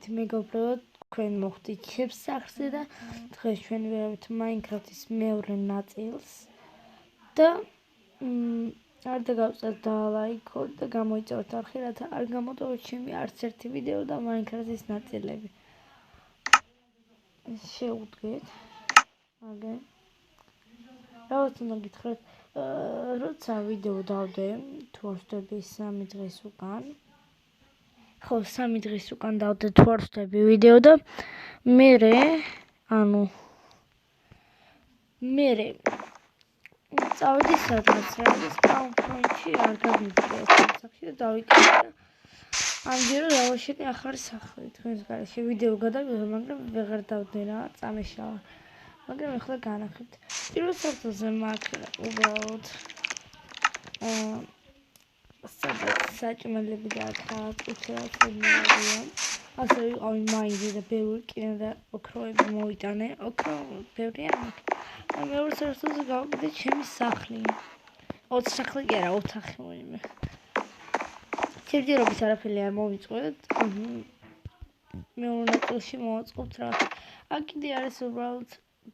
მოგესალმებით მეგობრებო, თქვენ მოხვდით ჩემს სახლზე და დღეს ჩვენ ვიღებთ Minecraft-ის მეორე ნაწილს და არ დაგავწათ დალაიქოთ და გამოიწევთ არხი, რათა არ გამოტოვოთ ჩემი არც ერთი ვიდეო და Minecraft-ის ნაწილები. შევუდგეთ. აგე. რაღაც უნდა გითხრათ, როცა ვიდეო დავდე, თუ არ ვხვდები 3 დღის უკან. ხო, 3 დღის უკან დავდე თუ არ ვხვდები ვიდეო და მერე წავედი სადღაც spawn point-ში არ გამიგია სახში და დავიკეთე. ამჯერად დავაშენე ახალი სახლი თქვენს გარეშე. ვიდეო გადავიღე, მაგრამ ვეღარ დავდე რა, წამეშალა. მაგრამ ახლა განახებთ. პირველ სართულზე მაქვს უბრალოდ სადაც საჭმელები და კუთერაცებია. ასე ვიყავი მაინზე და ბევრი კინა და ოქროები მოიტანე. ოქრო ბევრია მაქვს. მეორე სართულზე გავაკეთე ჩემი სახლი. 20 სახლი კი არა, ოთახი ვინმე. ჯერჯერობით არაფერი არ მოვიწყვეტ. მეორე ნაწილში მოვაწყობთ რა. აქ კიდე არის უბრალოდ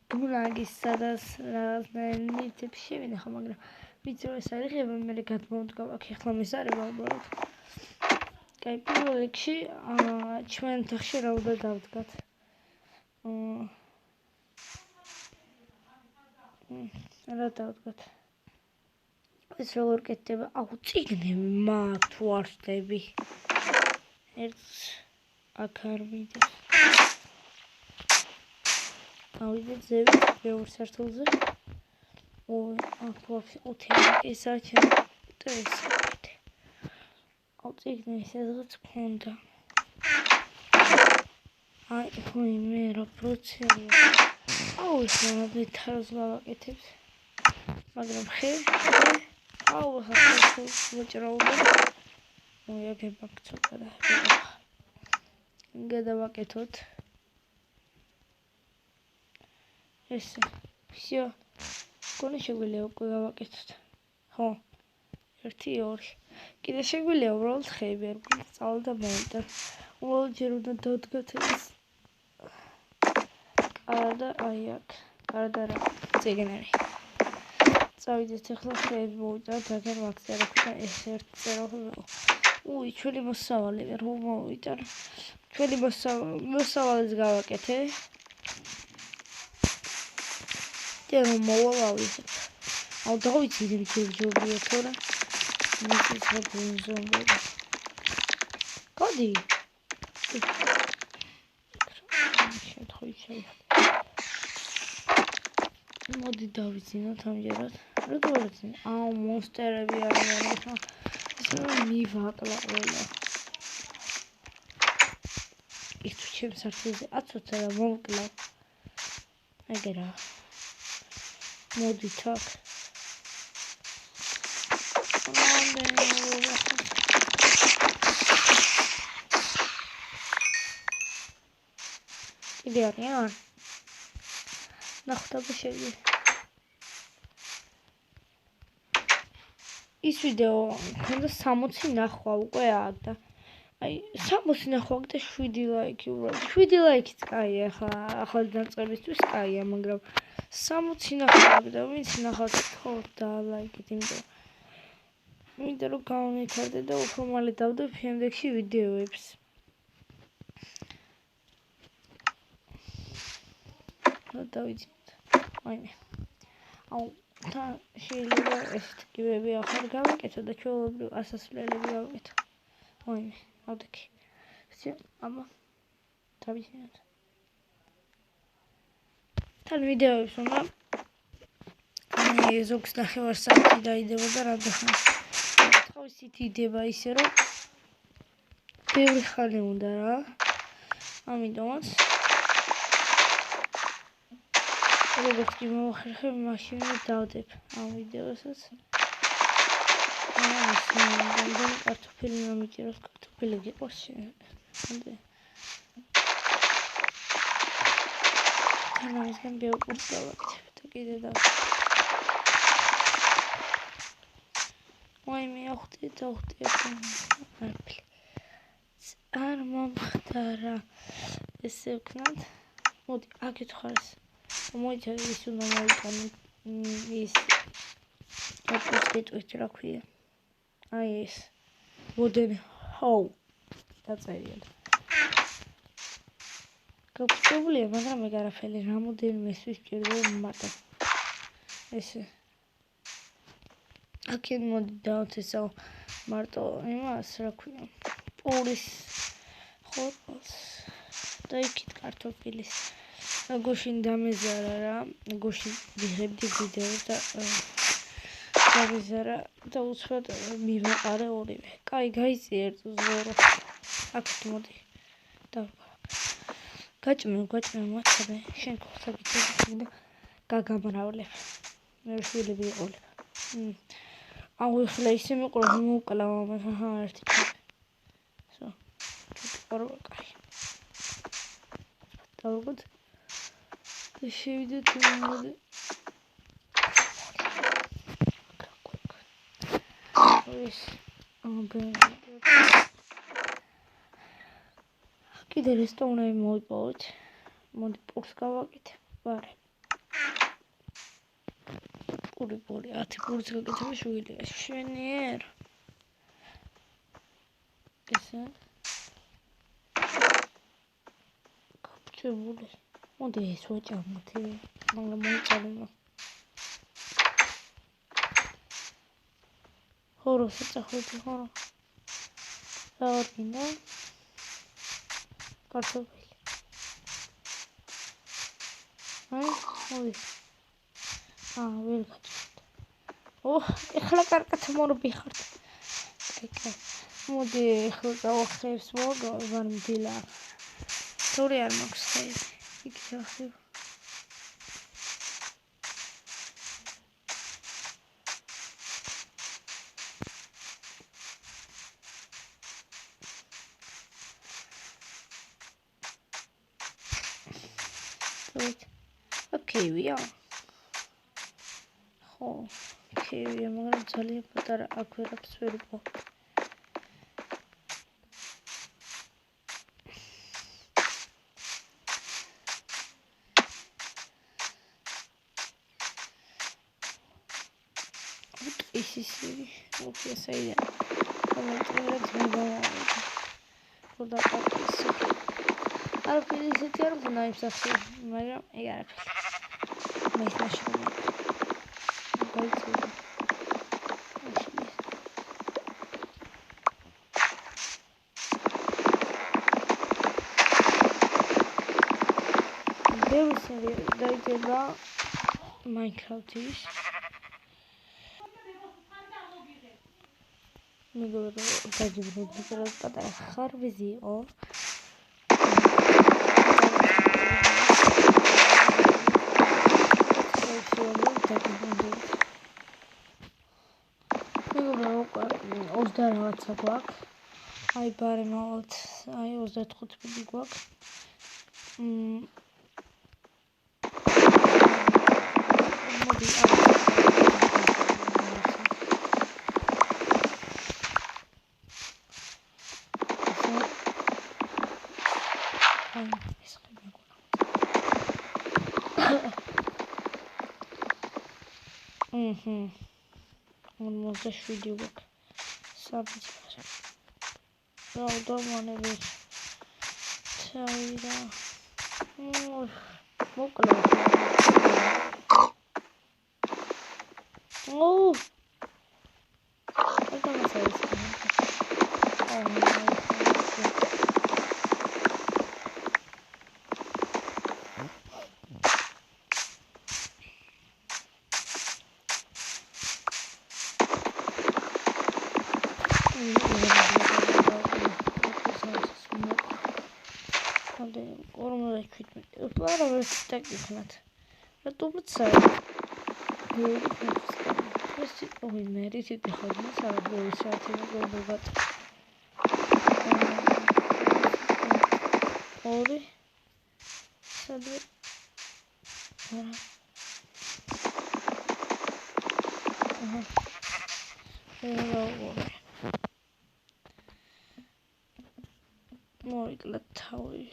ბუნაგის სადაც რაღაცნაირ ნივთებს შევინახა, მაგრამ ვიცი რომ ეს არიღება, მე გადმოვდგა აქ ახლა მესარება უბრალოდ. კაი, პირველ რიგში ჩვენ ოთახში რა უნდა დავდგათ? რა დავდგათ? ეს როგორ კეთდება? აუ, წიგნები მაქვს თუ არ ვხვდები. ერთს აქ არ მიდის. ავიდეთ ზევით მეორე სართულზე. აქ ვაფშე უთელი ეს არ ჩემი ეს. აუ, წიგნი სადღაც მქონდა. აი, ვინმე რა პროცესია. აუ, ახლა დეტალს გავაკეთებ. მაგრამ ხე აუ, ახლა მოჭრაობა. მოიაგება ცოტა და გადავაკეთოთ. ესე. всё. გონი შეგვიძლია უკვე გავაკეთოთ. ხო. 1 2. კიდე შეგვიძლია უბრალოდ ხეები არ გვაქვს წავალ და მოიტან. უბრალოდ ჯერ უნდა დავდგათ ეს. და აი აქ. და რა წიგნები. წავიდეთ ახლა ხეები მოვიტანოთ, აგერ მაქვს არაფერი ეს ერთი წეროხი. უი, ჩვენი მოსავალი რო მოვიტან. ჩვენი მოსავალს გავაკეთე. და მოვავავით. აუ, დავიცი იმ ჯერჯობია თორე. მისთვის როგორ კოდი. მოდი დავიცინოთ ამჯერად. როგორ ვიცი? აუ, მონსტერები არიან ახლა. ისე მივაკლა ყველა. ის თუ ჩემს სართულზე აცოცა და მოვკლა. ეგერა. მოდით აქ. კიდე არიან? ნახტაბი შეგვი. ის ვიდეო მქონდა 60 ნახვა უკვე აქ და აი 60 ნახვა და 7 ლაიქი უბრალოდ 7 ლაიქიც კაია ახლა ახალი დაწყებისთვის კაია, მაგრამ 60 ნახვა და ვინც ნახავს ხო და ლაიქით, იმიტომ რომ გავმეცადე და უფრო მალე დავდებ შემდეგში ვიდეოებს. დავიძინოთ. აიმე. აუ, თან შეიძლება ესეთ კიბები ახალ გავაკეთო და ჩვეულებრივ ასასვლელები გავაკეთო. აიმე, ავდექი. всё, აბა. დავიძინოთ. თან ვიდეოებს უნდა ზოგს ნახევარსაათი დაიდება და რამდენად. თავისით იდება ისე რომ ბევრი ხანი უნდა რა. ამიტომაც როგორც კი მოვახერხებ, მაშინ დავდებ ამ ვიდეოსაც. ამიტომ კარტოფილი მომიჭიროს, კარტოფილი გიყავს შენ. თანამისგან ბევრი კურს გავაკეთებ და კიდე დავდებ. ვაიმე, ახტი. არ მომხდარა ესე ვქნათ მოდი აქეთ ხარს მოიცა ის უნდა მოიტანო ის აპოს გეტყვით რა ქვია აი ეს მოდენ ჰოუ დაწერია გაგწეულია მაგრამ ეგ არაფერი რამოდენიმე სვისჭირდება მარტო ესე აქეთ მოდი დავთესავ მარტო იმას რა ქვია პურის ხორბალს და იქით კარტოფილის გუშინ დამეზარა რა გუშინ ვიღებდი ვიდეოს და დავეზარა და უცბად მივაყარე ორივე კაი გაიწია ერთ ზორო აქეთ მოდი და გაჭმევ მათაბე შენ ხოთა გიწევი და გაგამრავლებ მე შვილები იყოლებ აუ ეხლა ისე მიყვრა მოუკლავ ამას აჰა ერთი სო ჩუტყარო კაი დავუგოთ შევიდეთ მოდი ის კიდე რესტორნები მოვიპოვეთ მოდი პურს გავაკეთე ბარე პური 10 პურს გაკეთებ შვილია შვენიერ ესე გაფჭებული მოდი ეს ვაჭამოთ მაგრამ მოიწალება ხორო საწახოთი ხორო დაორგინდა კარტოფილი აი მოდი ვერ გაჭირდა ეხლა კარგად მორბიხართ კაი მოდი ეხლა დავახსენებს მოგავარ მდილა თორე არ მაქვს ხელი იქ ახსევ ოკეია ხო ოკეია მაგრამ ძალიან პატარა აქ ვერაფერს ვერ ვიყო ისისივი ოკეა საიდან კომენტარებს მივავალე ხოდა აკეთე არ ფიზიკი არ უნდა იმსახი მაგრამ ეგ არაფერი მე ისმაშია გაიწევი ბევრი დაიწერა Minecraft-ის მეგობრებო გაიგებინეთ რომ პატარა ხარვეზი იყო მეგობრებო 20 რაღაცა გვაქვს აი ბარე მოვალთ აი 35 ფული გვაქვს მოდი almost video book subject money China oh I don't say так ихнат. Рато бцай. Ой, мерите ти ходна сара боисати на гобогат. Ори. Саде. Ага. Ой. მოკლა თავი.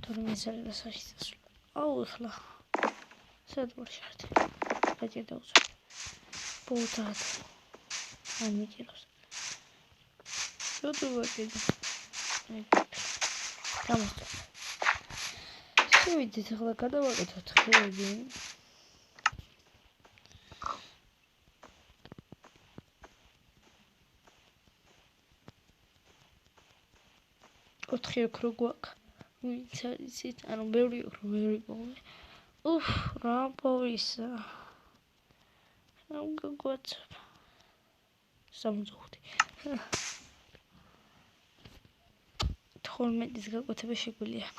თორემ ეს არის დასაში დასვლა. აუ ეხლა. სად ვარ შარდი? გაჭირდა უცხო. ბოთად. არ მიჭიროს. შოთო ვაკედა. გამოსწორ. შევიდეთ ახლა გადავაკეთოთ ხეები. ოთხი ოქრო გვაქვს. ვინც არის იცით? ანუ ბევრი ოქრო, ბევრი პოვე. რა პოვისა. ამ გაგვაცებ. 65. 12-ის გაკვეთება შეგვიძლია.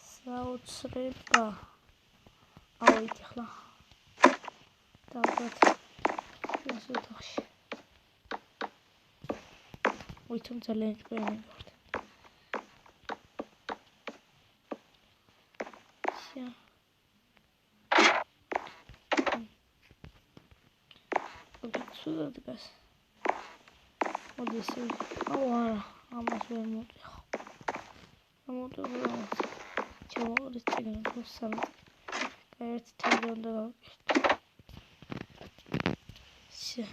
საოცრება. ავით ახლა. დავყოთ. ეს ოთახში. ვითომ ძალიან ჭკვიანი ვარ. შა. სულ დგას. მოდი ისე. აუ არა, ამას ვერ მოვიხო. ამოდროა. ჩამოვარდი წიგნი თუ სამი. ერთ თემზე უნდა გავაკეთო. შა.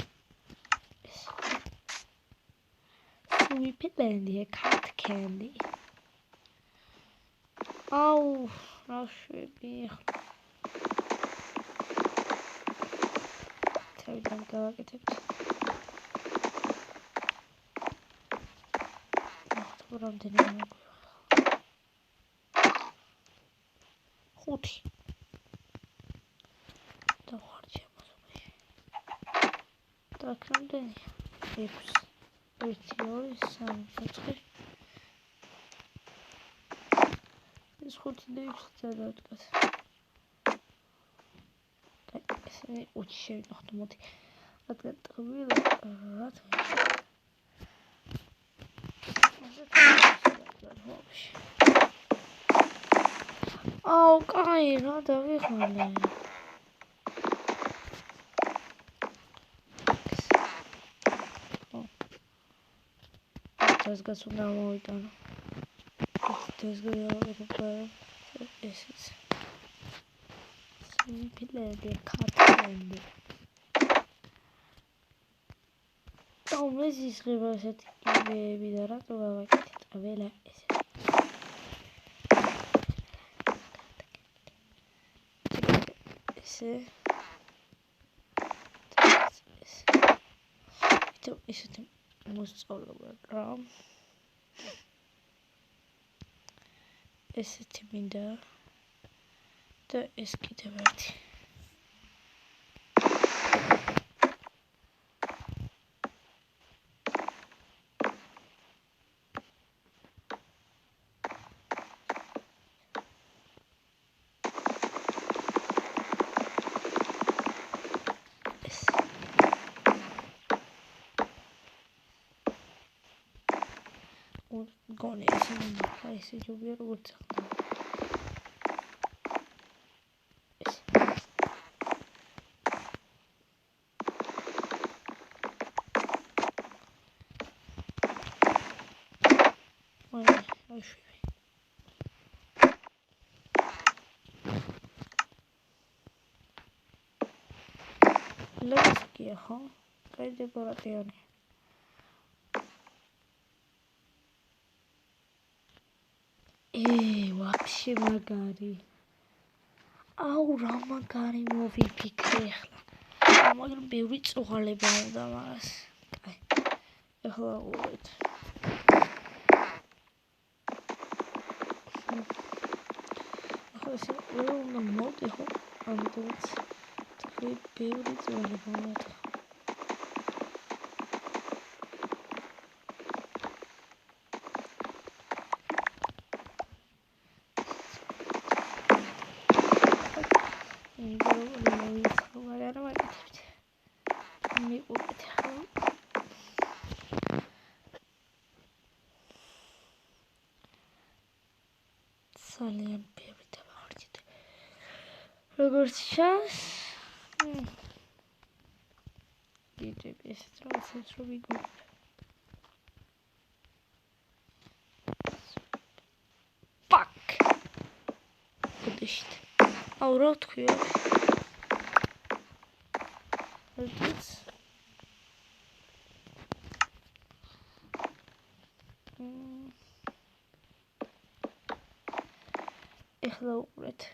Sweetland, cat candy. აუ, რა შვები. თავიდან გავაკეთებთ. ნახოთ რამდენი მოგვივა. 5. დავხარჯე ამაზე. და რამდენი? 6. 1, 2, 3, 4. ეს 5 და 6 დავდგათ. ესენი 5 შევინახოთ მოდი. რადგან ტყუილა რა თქმა აუ, კაი, რა დავიხმარე. ეს გას უნდა მოვიტანო. ეს გავაკეთებ ესეც. Sweetland, cat candy. აუ, ეს ისღება ესეთი იბეები და რატო გავაკეთეთ ყველა ესე. ესე. ვიტო ესეთი მოსწავლობა რა. ესეთი მინდა და ეს კიდევ ერთი. გონი ესე მინდა ესე ჯობია როგორც ახლა. Левские, ха? Кай декоративные. Вообще магари. აუ, რა მაგარი მოვიფიქრე ახლა. მაგრამ ბევრი წუღალება უნდა მას. კაი. ახლა უვით. ახლა ეს უნდა მოვიდო, ამიტომაც თქვი ბევრი წუღალება უნდა. ძალიან ბევრი დავარჯეთ. როგორც ჩანს, დიდები ესეც რაღაცებს რო ვიგონებ. უდეშით. აუ რა თქვია? ეს ეხლა უყურეთ.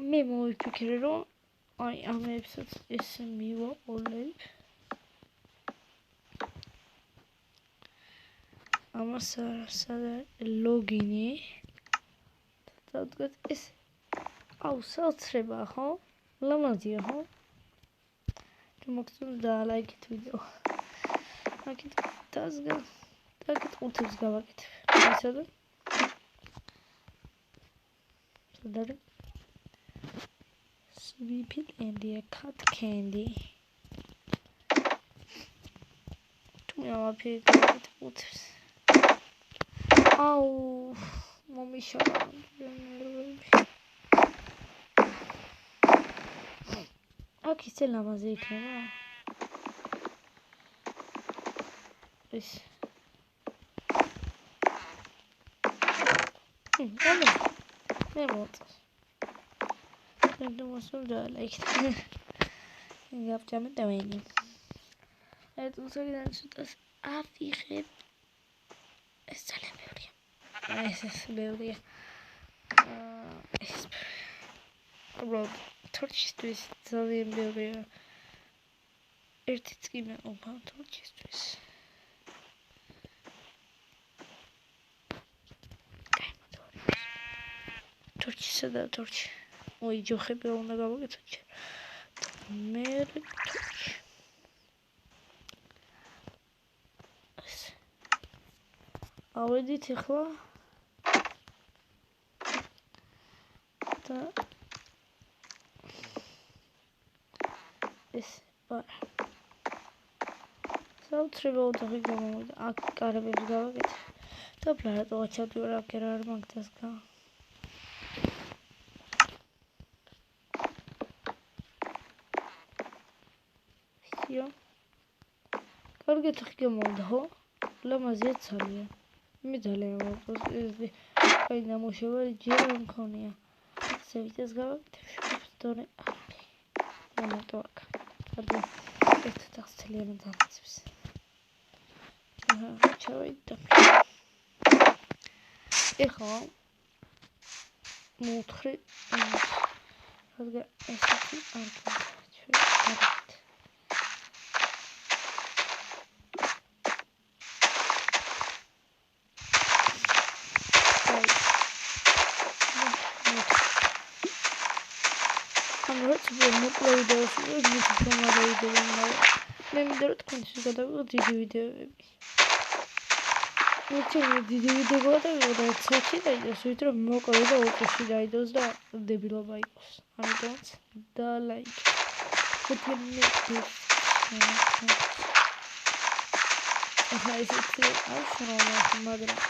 მე მოვიფიქრე რომ აი ამებსაც ეს მივაყოლებ. ამას სადა ლოგინი. დავდგეთ ეს აუ საოცრება ხო? ლამაზია ხო? მოგწონს და ლაიქით ვიდეო. აქეთ დაზგა აქეთ უთებს გავაკეთებ. ისედაც სადარი sweet candy, cut candy. თუ ამაფიქრეთ უთებს. აუ მომიშალა. აქ ისე ლამაზი იქნება. ეს მე მოწონს. მე მოსულდა ლაიქით. გავჭამე დავენი. ეს უცებიდან ცოტას აფიხებ. ეს ძალიან ბევრია. ეს ბევრია. ეს უბრალოდ თორჩისთვის ძალიან ბევრია. ერთიც კი მეყობა თორჩისთვის. თორჩისა და თორჩი. ой, ჯოხები რა უნდა გავაკეთოთ. მე თორჩი. ავედით ახლა და ეს ბარა საუცრება ოთახი გამოვიდა. აქ კარებებს გავაკეთე და პლატოა ჩადვირა კერა არ მაგდას გა ისიო კარგეთ ხი გამოვიდა ხო? ლამაზია ძალიან. მე ძალიან მოწონს ეს აი ნამუშევარი ჯერ არ მქონია. სევიტეს გავაკეთებ დონე არ არის. მომენტო აქ. ადო ერთ თავს ძალიან დამწევს. ჩავიდა. ეხლა მოთხრი რადგან ესეთი არ გქონდა. მოკლე ვიდეოს YouTube გამოვიდა. მე მინდა რომ თქვენთვის გადავიღოთ დიდი ვიდეოები. მე დიდი ვიდეო გადავიღოთ 1 საათი და ის ვიდრე მოკლე და უწუში დაიდოს და დებილობა იყოს. ამიტომაც და ლაიქ. ახლა ისეთი არ შევამოხ მაგრამ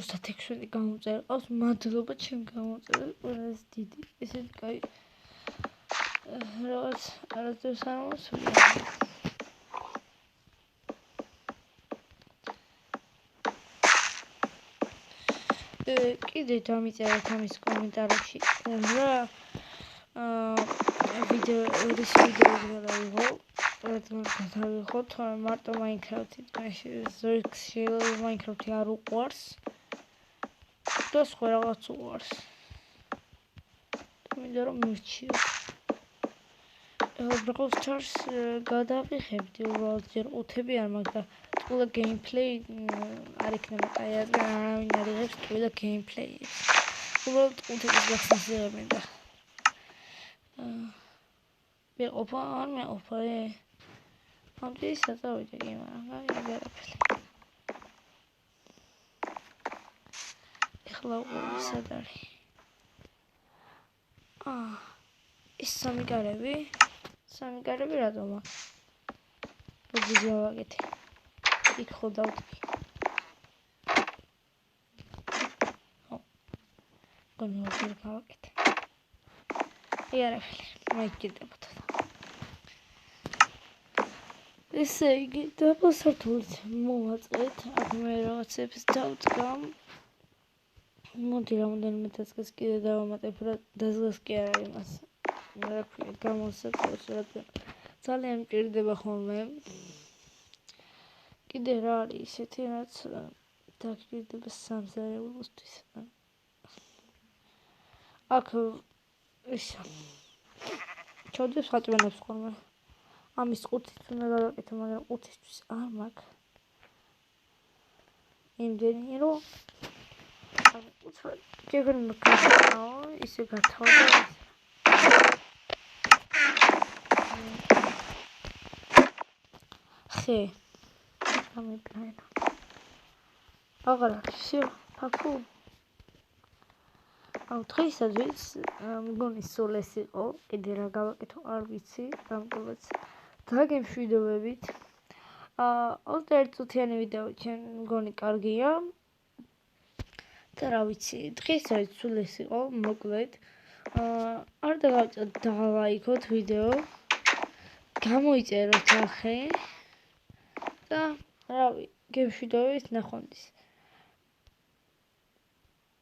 უსათექსული გამოწერა ყავს მადლობა ჩემ გამოწერას ყველაზე დიდი ესეთი კაი რაღაც არასდროს არ მოსვია კიდე დამიწერეთ ამის კომენტარებში რა ვიდეო გადავიღო გადავიღო თორემ მარტო მაინკრაფტი შეიძლება მაინკრაფტი არ უყვარს და სხვა რაღაც უყვარს მინდა რომ მივჩიო Brawl Stars გადავიხებდი უბრალოდ ჯერ უთები არ მაქვს და ყველა გეიმპლეი არ იქნება კაი რადგან არავინ არ იღებს ყველა გეიმპლეიებს უბრალოდ უთების გახსნას იღებენ და მეყოფა არ მეყოფა ამდის საწავიდი კი მაგრამ გარაფერი ეხლა სად არის ეს სამი კარები რატომ აქვს როდის გავაკეთე იქ ხო დავტკი გონიერ გავაკეთე იარაფერი მაიგდებოდა ესე იგი, დაბალსართულით მოვაწყეთ, აქ მე რაღაცებს დავწგა. მოდი რამოდენიმე დაზგას კიდე დავამატებ, დაზგას კი არ არის მას. რა ქვია, გამოსაწყოს, რადგან ძალიან მჭირდება ხოლმე. კიდე რა არის ისეთი, რაც დაგჭირდება სამზარეულოსთვის. აქ ისა ჩოდებს ხაჭვენებს ხოლმე. ამის ყუთით უნდა გავაკეთო, მაგრამ ყუთისთვის არ მაქვს. იმდენი რომ უცბად ჯერ მოგახსოვო, ისე გათავდა. ხე. გამიგრაინო. აღარა, всё, ფაქუ. აუ დღეისათვის მგონი სულ ეს იყო, კიდე რა გავაკეთო, არ ვიცი, გამკვლაც დაგემშვიდობებით. 21 წუთიანი ვიდეო ჩემ მგონი კარგია. და რა ვიცი, დღეისათვის სულ ეს იყო, მოკლედ. არ დაგავიწყოთ დალაიქოთ ვიდეო. გამოიწეროთ ახე. და რავი, გემშვიდობებით ნახვამდის.